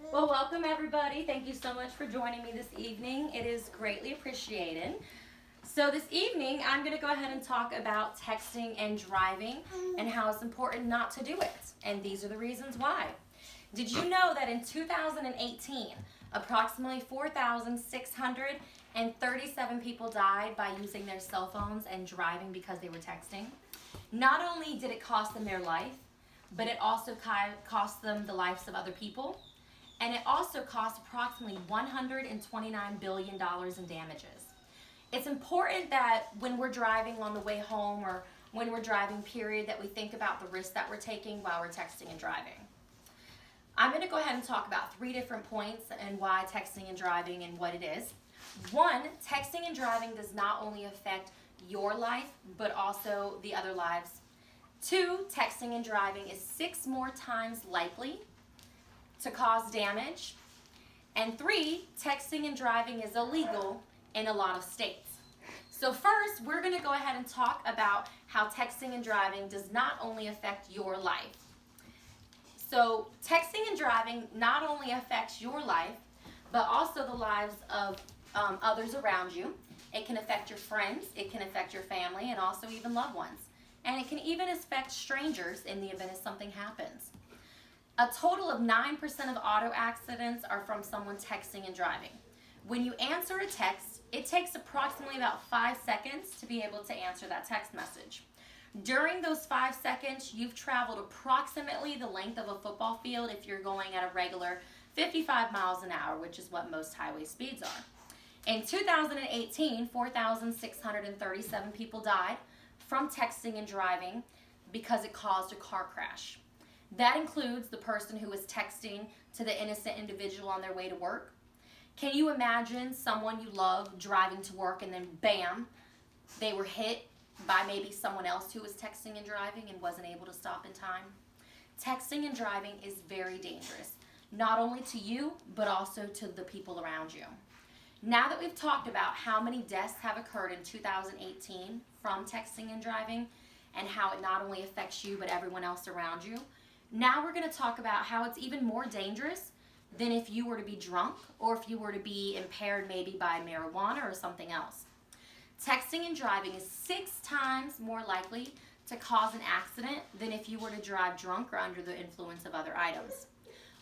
Well, welcome everybody. Thank you so much for joining me this evening. It is greatly appreciated. So this evening, I'm going to go ahead and talk about texting and driving and how it's important not to do it. And these are the reasons why. Did you know that in 2018, approximately 4,637 people died by using their cell phones and driving because they were texting? Not only did it cost them their life, but it also cost them the lives of other people. And it also cost approximately $129 billion in damages. It's important that when we're driving on the way home or when we're driving, period, that we think about the risks that we're taking while we're texting and driving. I'm going to go ahead and talk about 3 different points and why texting and driving and what it is. 1, texting and driving does not only affect your life, but also the other lives. 2, texting and driving is 6 more times likely to cause damage. And 3, texting and driving is illegal in a lot of states. So first, we're going to go ahead and talk about how texting and driving does not only affect your life. So texting and driving not only affects your life, but also the lives of others around you. It can affect your friends, it can affect your family, and also even loved ones. And it can even affect strangers in the event if something happens. A total of 9% of auto accidents are from someone texting and driving. When you answer a text, it takes approximately about 5 seconds to be able to answer that text message. During those 5 seconds, you've traveled approximately the length of a football field if you're going at a regular 55 miles an hour, which is what most highway speeds are. In 2018, 4,637 people died from texting and driving because it caused a car crash. That includes the person who was texting to the innocent individual on their way to work. Can you imagine someone you love driving to work and then bam, they were hit by maybe someone else who was texting and driving and wasn't able to stop in time? Texting and driving is very dangerous, not only to you, but also to the people around you. Now that we've talked about how many deaths have occurred in 2018 from texting and driving and how it not only affects you, but everyone else around you, now we're going to talk about how it's even more dangerous than if you were to be drunk or if you were to be impaired maybe by marijuana or something else. Texting and driving is 6 times more likely to cause an accident than if you were to drive drunk or under the influence of other items.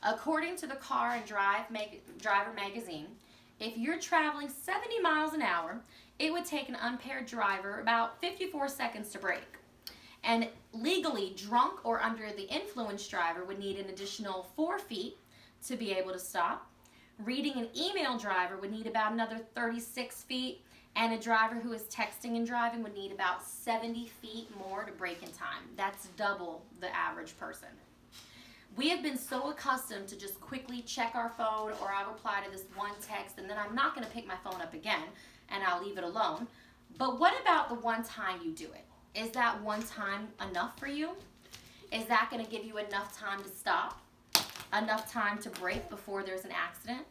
According to the Car and Driver magazine, if you're traveling 70 miles an hour, it would take an unimpaired driver about 54 seconds to brake. And legally drunk or under the influence driver would need an additional 4 feet to be able to stop. Reading an email driver would need about another 36 feet, and a driver who is texting and driving would need about 70 feet more to brake in time. That's double the average person. We have been so accustomed to just quickly check our phone, or I'll reply to this one text and then I'm not going to pick my phone up again and I'll leave it alone. But what about the one time you do it? Is that one time enough for you? Is that going to give you enough time to stop? Enough time to brake before there's an accident?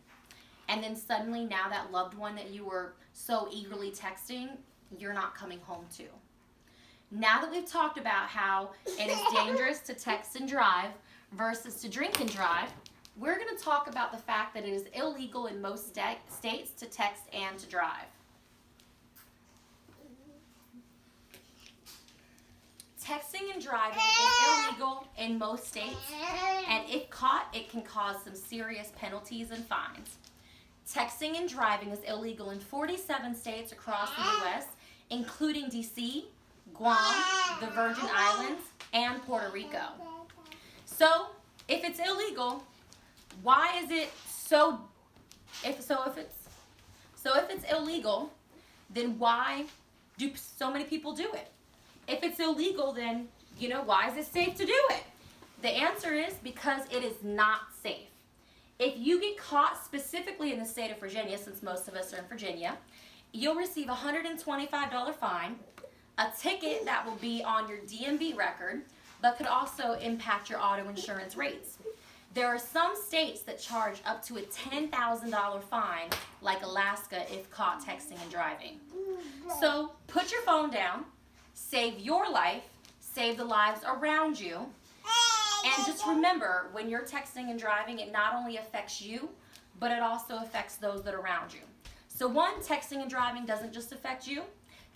And then suddenly now that loved one that you were so eagerly texting, you're not coming home to. Now that we've talked about how it is dangerous to text and drive versus to drink and drive, we're going to talk about the fact that it is illegal in most states to text and to drive. Texting and driving is illegal in most states, and if caught, it can cause some serious penalties and fines. Texting and driving is illegal in 47 states across the U.S., including D.C., Guam, the Virgin Islands, and Puerto Rico. So, if it's illegal, why is it so? If it's illegal, then why do so many people do it? If it's illegal, then, why is it safe to do it? The answer is because it is not safe. If you get caught specifically in the state of Virginia, since most of us are in Virginia, you'll receive a $125 fine, a ticket that will be on your DMV record, but could also impact your auto insurance rates. There are some states that charge up to a $10,000 fine, like Alaska, if caught texting and driving. So put your phone down, save your life, save the lives around you, And just remember, when you're texting and driving, it not only affects you, but it also affects those that are around you. So one, texting and driving doesn't just affect you.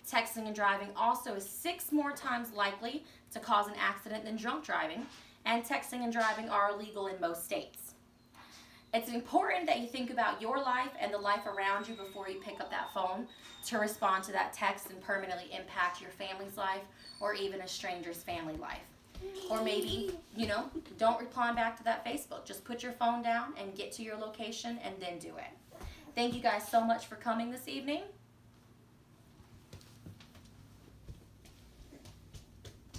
Texting and driving also is 6 more times likely to cause an accident than drunk driving. And texting and driving are illegal in most states. It's important that you think about your life and the life around you before you pick up that phone to respond to that text and permanently impact your family's life or even a stranger's family life. Or maybe, don't reply back to that Facebook. Just put your phone down and get to your location and then do it. Thank you guys so much for coming this evening.